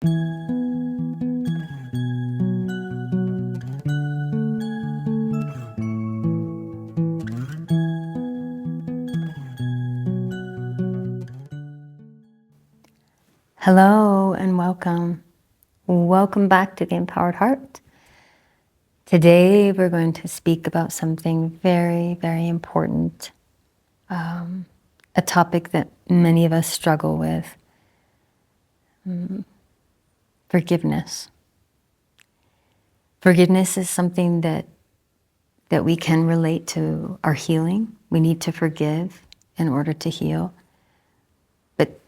Hello and welcome. Welcome back to the Empowered Heart. Today we're going to speak about something very, very important, a topic that many of us struggle with, forgiveness. Forgiveness is something that we can relate to our healing. We need to forgive in order to heal. But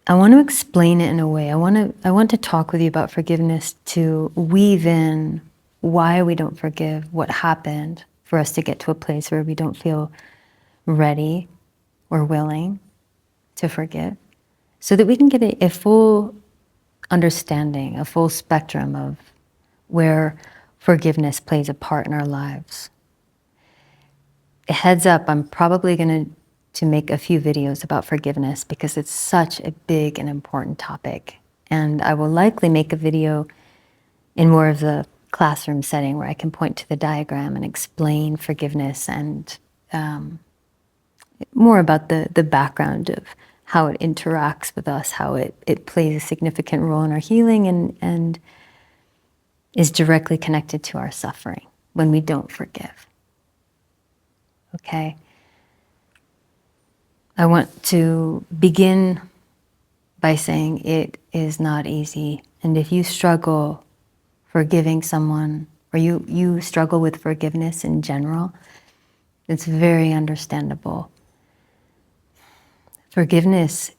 I want to explain it in a way. I want to talk with you about forgiveness to weave in why we don't forgive, what happened for us to get to a place where we don't feel ready or willing to forgive, so that we can get a full understanding, a full spectrum of where forgiveness plays a part in our lives. A heads up, I'm probably going to make a few videos about forgiveness because it's such a big and important topic. And I will likely make a video in more of the classroom setting where I can point to the diagram and explain forgiveness and more about the background of how it interacts with us, how it plays a significant role in our healing and is directly connected to our suffering when we don't forgive. Okay? I want to begin by saying it is not easy. And if you struggle forgiving someone, or you struggle with forgiveness in general, it's very understandable. Forgiveness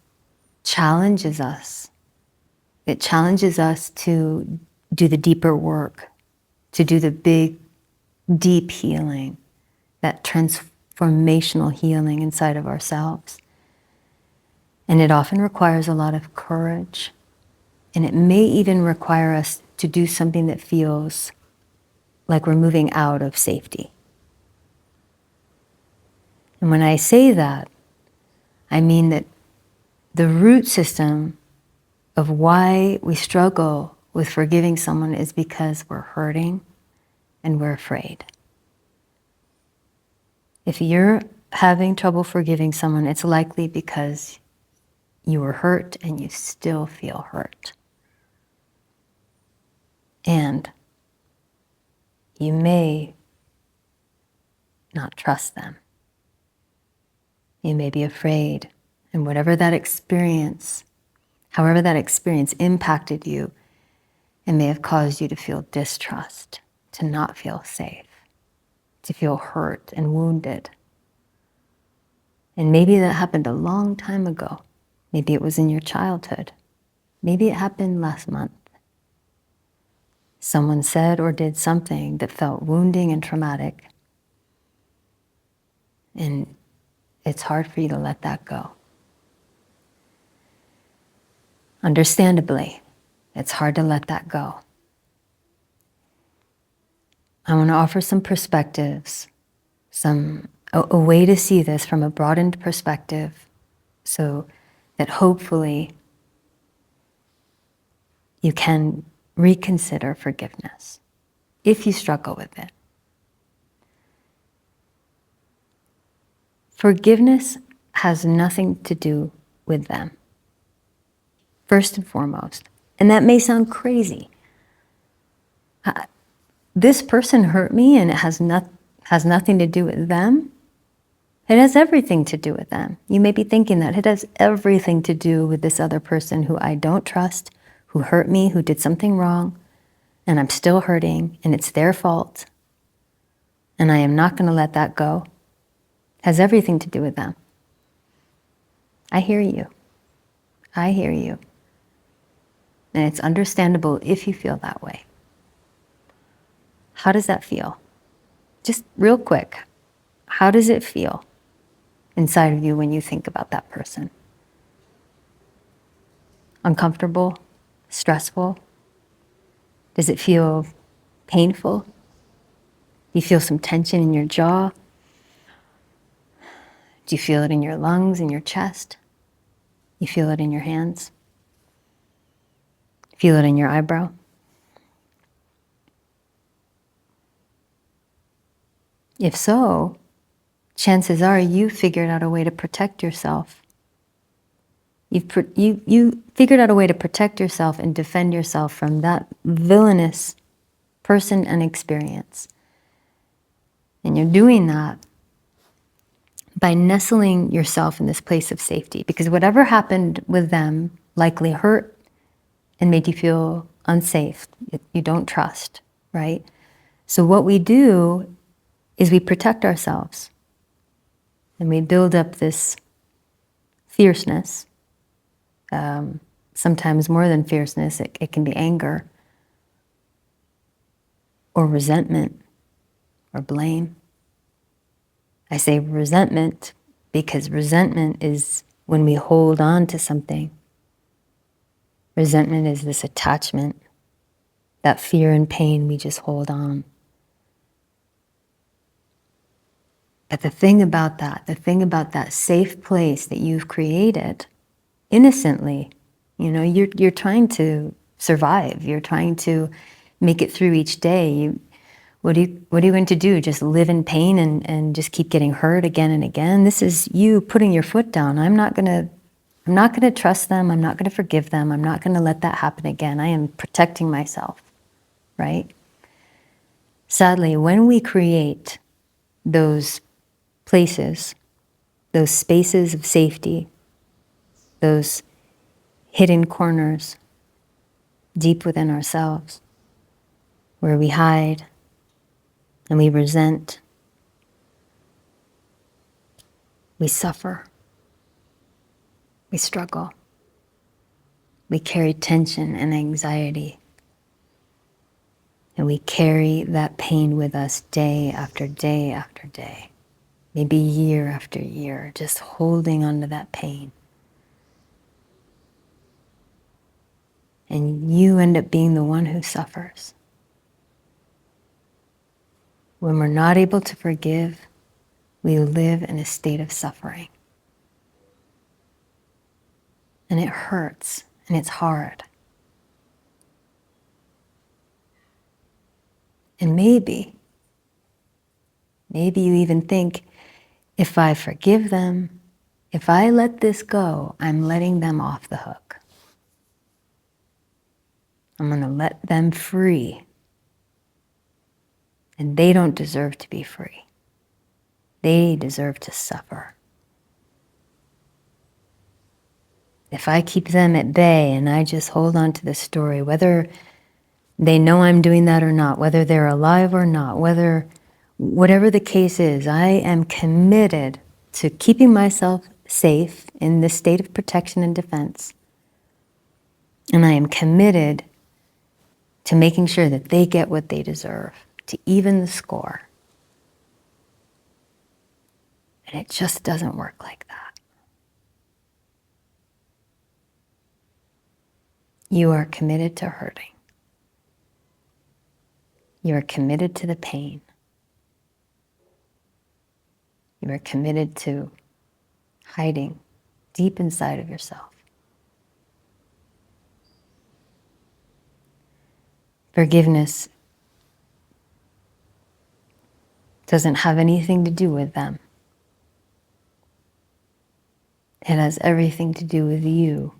challenges us. It challenges us to do the deeper work, to do the big, deep healing, that transformational healing inside of ourselves. And it often requires a lot of courage. And it may even require us to do something that feels like we're moving out of safety. And when I say that, I mean that the root system of why we struggle with forgiving someone is because we're hurting and we're afraid. If you're having trouble forgiving someone, it's likely because you were hurt and you still feel hurt. And you may not trust them. You may be afraid. And whatever that experience, however that experience impacted you, it may have caused you to feel distrust, to not feel safe, to feel hurt and wounded. And maybe that happened a long time ago. Maybe it was in your childhood. Maybe it happened last month. Someone said or did something that felt wounding and traumatic. And it's hard for you to let that go. Understandably, it's hard to let that go. I want to offer some perspectives, a way to see this from a broadened perspective, so that hopefully you can reconsider forgiveness if you struggle with it. Forgiveness has nothing to do with them, first and foremost. And that may sound crazy. This person hurt me and it has nothing to do with them. It has everything to do with them. You may be thinking that it has everything to do with this other person who I don't trust, who hurt me, who did something wrong, and I'm still hurting, and it's their fault, and I am not going to let that go. It has everything to do with them. I hear you. I hear you. And it's understandable if you feel that way. How does that feel? Just real quick, how does it feel inside of you when you think about that person? Uncomfortable? Stressful? Does it feel painful? Do you feel some tension in your jaw? Do you feel it in your lungs, in your chest? You feel it in your hands? Feel it in your eyebrow. If so, chances are you figured out a way to protect yourself. You figured out a way to protect yourself and defend yourself from that villainous person and experience. And you're doing that by nestling yourself in this place of safety, because whatever happened with them likely hurt and made you feel unsafe. You don't trust, right? So what we do is we protect ourselves and we build up this fierceness. Sometimes more than fierceness, it can be anger or resentment or blame. I say resentment because resentment is when we hold on to something. Resentment is this attachment, that fear and pain, we just hold on. But the thing about that safe place that you've created innocently, you're trying to survive. You're trying to make it through each day. What are you going to do? Just live in pain and just keep getting hurt again and again? This is you putting your foot down. I'm not gonna trust them. I'm not gonna forgive them. I'm not gonna let that happen again. I am protecting myself, right? Sadly, when we create those places, those spaces of safety, those hidden corners deep within ourselves, where we hide and we resent, we suffer, we struggle, we carry tension and anxiety, and we carry that pain with us day after day after day, maybe year after year, just holding on to that pain. And you end up being the one who suffers. When we're not able to forgive, we live in a state of suffering. And it hurts, and it's hard. And maybe you even think, if I forgive them, if I let this go, I'm letting them off the hook. I'm going to let them free. And they don't deserve to be free. They deserve to suffer. If I keep them at bay and I just hold on to the story, whether they know I'm doing that or not, whether they're alive or not, whatever the case is, I am committed to keeping myself safe in this state of protection and defense. And I am committed to making sure that they get what they deserve, to even the score. And it just doesn't work like that. You are committed to hurting. You are committed to the pain. You are committed to hiding deep inside of yourself. Forgiveness doesn't have anything to do with them. It has everything to do with you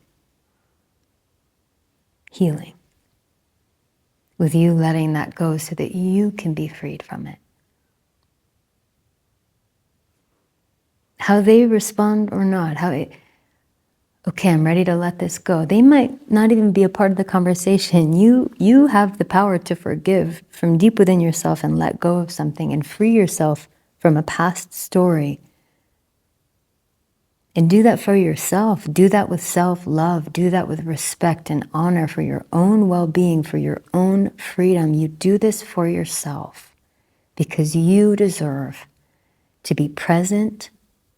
healing, with you letting that go so that you can be freed from it. How they respond or not, okay, I'm ready to let this go. They might not even be a part of the conversation. You have the power to forgive from deep within yourself and let go of something and free yourself from a past story. And do that for yourself. Do that with self-love. Do that with respect and honor for your own well-being, for your own freedom. You do this for yourself because you deserve to be present,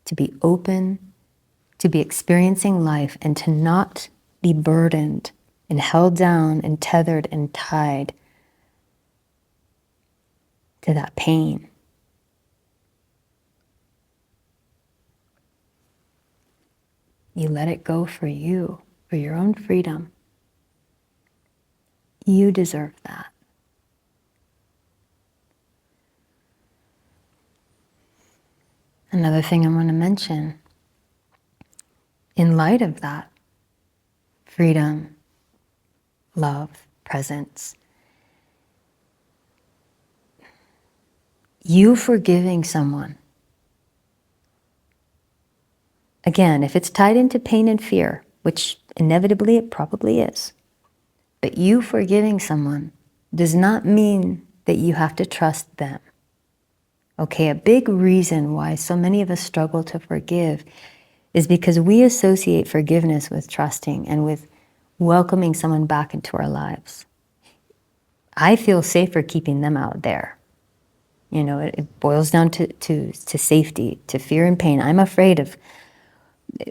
to be open, to be experiencing life, and to not be burdened and held down and tethered and tied to that pain. You let it go for you, for your own freedom. You deserve that. Another thing I want to mention, in light of that, freedom, love, presence, you forgiving someone, again, if it's tied into pain and fear, which inevitably it probably is, but you forgiving someone does not mean that you have to trust them. Okay, a big reason why so many of us struggle to forgive is because we associate forgiveness with trusting and with welcoming someone back into our lives. I feel safer keeping them out there. You know, it boils down to safety, to fear and pain. I'm afraid of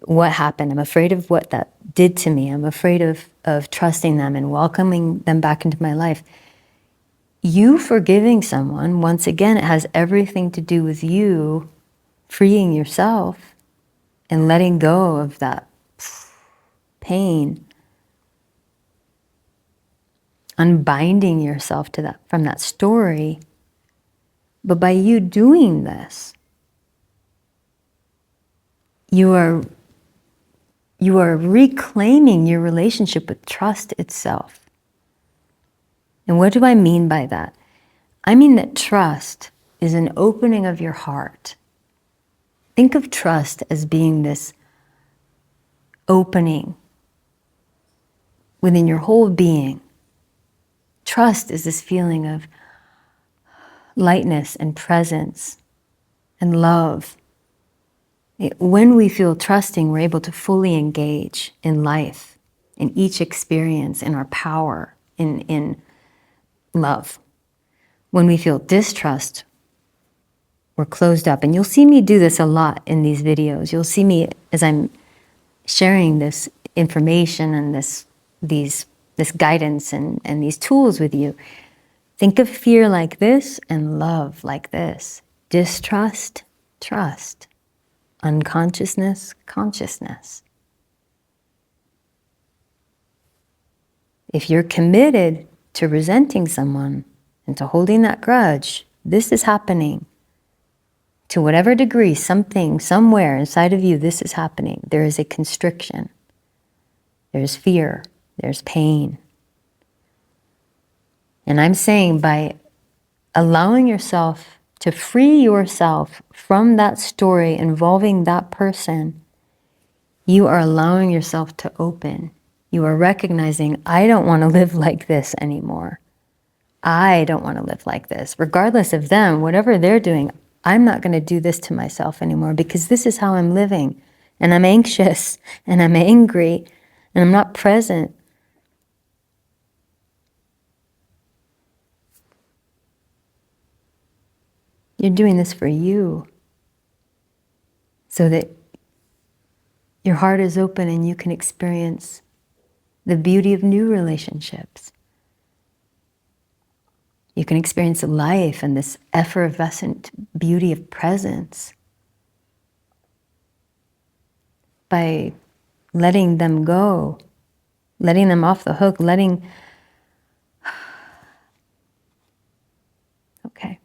what happened. I'm afraid of what that did to me. I'm afraid of trusting them and welcoming them back into my life. You forgiving someone, once again, it has everything to do with you freeing yourself and letting go of that pain, unbinding yourself to that from that story. But by you doing this, you are reclaiming your relationship with trust itself. And what do I mean by that? I mean that trust is an opening of your heart. Think of trust as being this opening within your whole being. Trust is this feeling of lightness and presence and love. When we feel trusting, we're able to fully engage in life, in each experience, in our power, in love. When we feel distrust, we're closed up. And you'll see me do this a lot in these videos. You'll see me as I'm sharing this information and this guidance and these tools with you. Think of fear like this and love like this. Distrust, trust. Unconsciousness, consciousness. If you're committed to resenting someone and to holding that grudge, this is happening. To whatever degree, something, somewhere inside of you, this is happening. There is a constriction. There's fear. There's pain. And I'm saying by allowing yourself to free yourself from that story involving that person, you are allowing yourself to open. You are recognizing, I don't want to live like this anymore. I don't want to live like this. Regardless of them, whatever they're doing, I'm not going to do this to myself anymore because this is how I'm living. And I'm anxious and I'm angry and I'm not present. You're doing this for you so that your heart is open and you can experience the beauty of new relationships. You can experience life and this effervescent beauty of presence by letting them go, letting them off the hook, okay.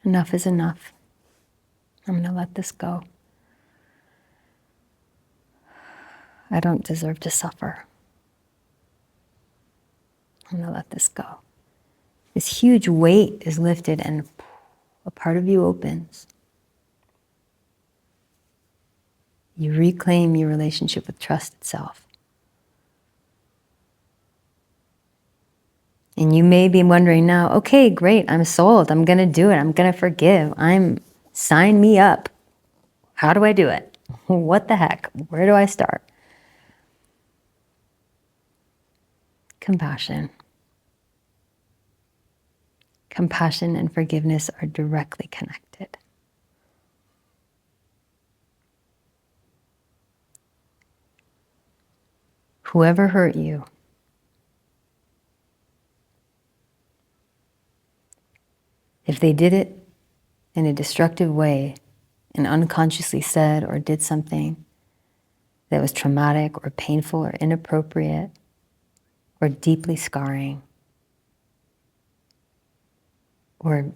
Enough is enough. I'm going to let this go. I don't deserve to suffer. I'm going to let this go. This huge weight is lifted and a part of you opens. You reclaim your relationship with trust itself. And you may be wondering now, okay, great, I'm sold. I'm going to do it. I'm going to forgive. Sign me up. How do I do it? What the heck? Where do I start? Compassion. Compassion and forgiveness are directly connected. Whoever hurt you, if they did it in a destructive way and unconsciously said or did something that was traumatic or painful or inappropriate, or deeply scarring, or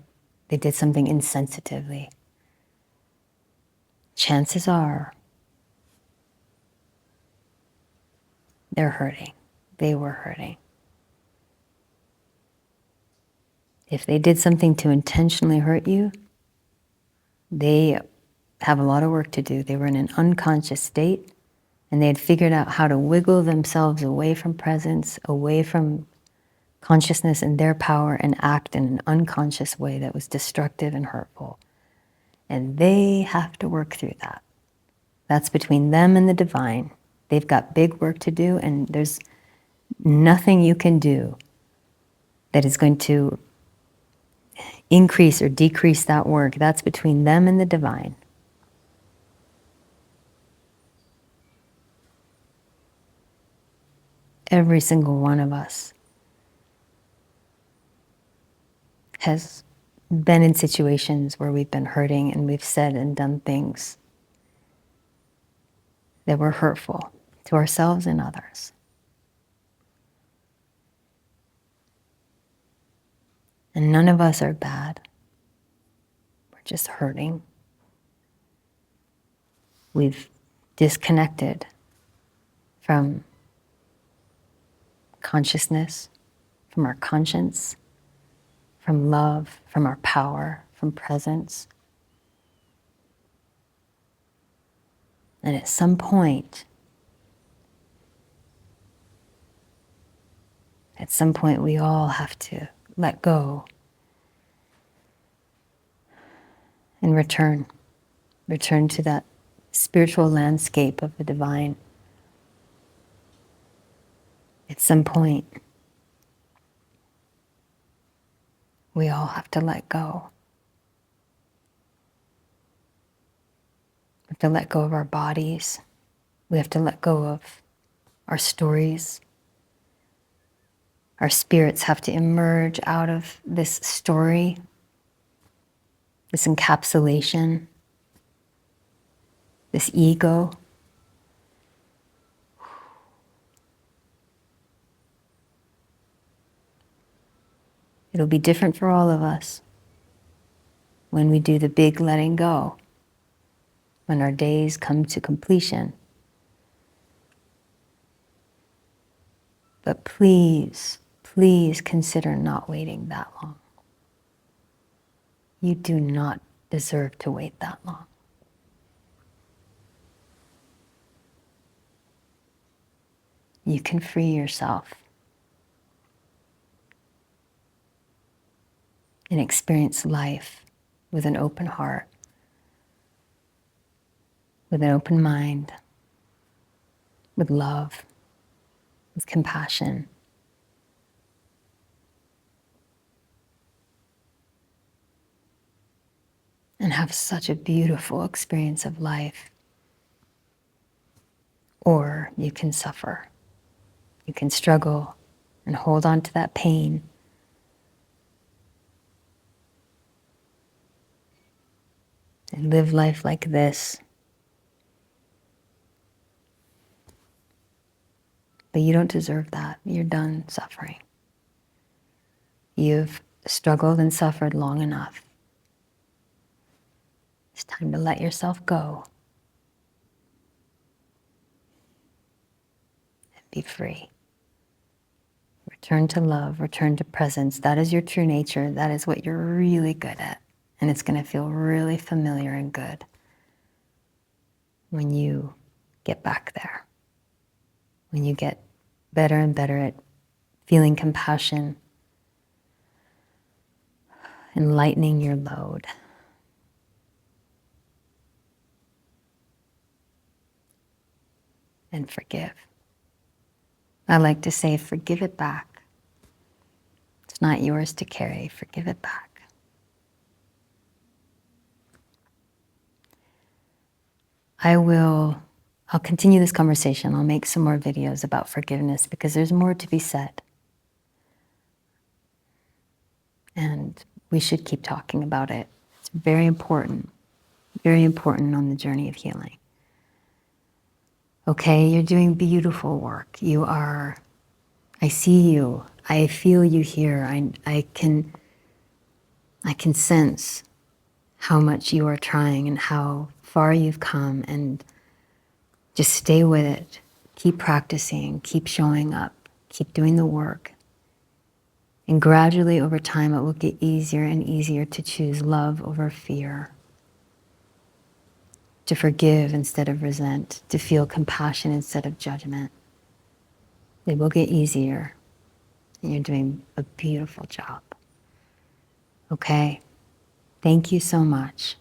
they did something insensitively, chances are they're hurting. They were hurting. If they did something to intentionally hurt you, they have a lot of work to do. They were in an unconscious state, and they had figured out how to wiggle themselves away from presence, away from consciousness and their power, and act in an unconscious way that was destructive and hurtful. And they have to work through that. That's between them and the divine. They've got big work to do, and there's nothing you can do that is going to increase or decrease that work. That's between them and the divine. Every single one of us has been in situations where we've been hurting and we've said and done things that were hurtful to ourselves and others. And none of us are bad. We're just hurting. We've disconnected from consciousness, from our conscience, from love, from our power, from presence. And at some point we all have to let go and return to that spiritual landscape of the divine. At some point, we all have to let go. We have to let go of our bodies. We have to let go of our stories. Our spirits have to emerge out of this story, this encapsulation, this ego. It'll be different for all of us when we do the big letting go, when our days come to completion. But please, please consider not waiting that long. You do not deserve to wait that long. You can free yourself and experience life with an open heart, with an open mind, with love, with compassion. And have such a beautiful experience of life. Or you can suffer. You can struggle and hold on to that pain. And live life like this. But you don't deserve that. You're done suffering. You've struggled and suffered long enough. It's time to let yourself go and be free. Return to love, return to presence. That is your true nature. That is what you're really good at. And it's going to feel really familiar and good when you get back there. When you get better and better at feeling compassion, and lightening your load. And forgive. I like to say, forgive it back. It's not yours to carry. Forgive it back. I'll continue this conversation. I'll make some more videos about forgiveness because there's more to be said. And we should keep talking about it. It's very important on the journey of healing. Okay, you're doing beautiful work. You are I see you. I feel you here. I can sense how much you are trying and how far you've come, and just stay with it. Keep practicing, keep showing up, keep doing the work. And gradually over time, it will get easier and easier to choose love over fear, to forgive instead of resent, to feel compassion instead of judgment. It will get easier, and you're doing a beautiful job. Okay? Thank you so much.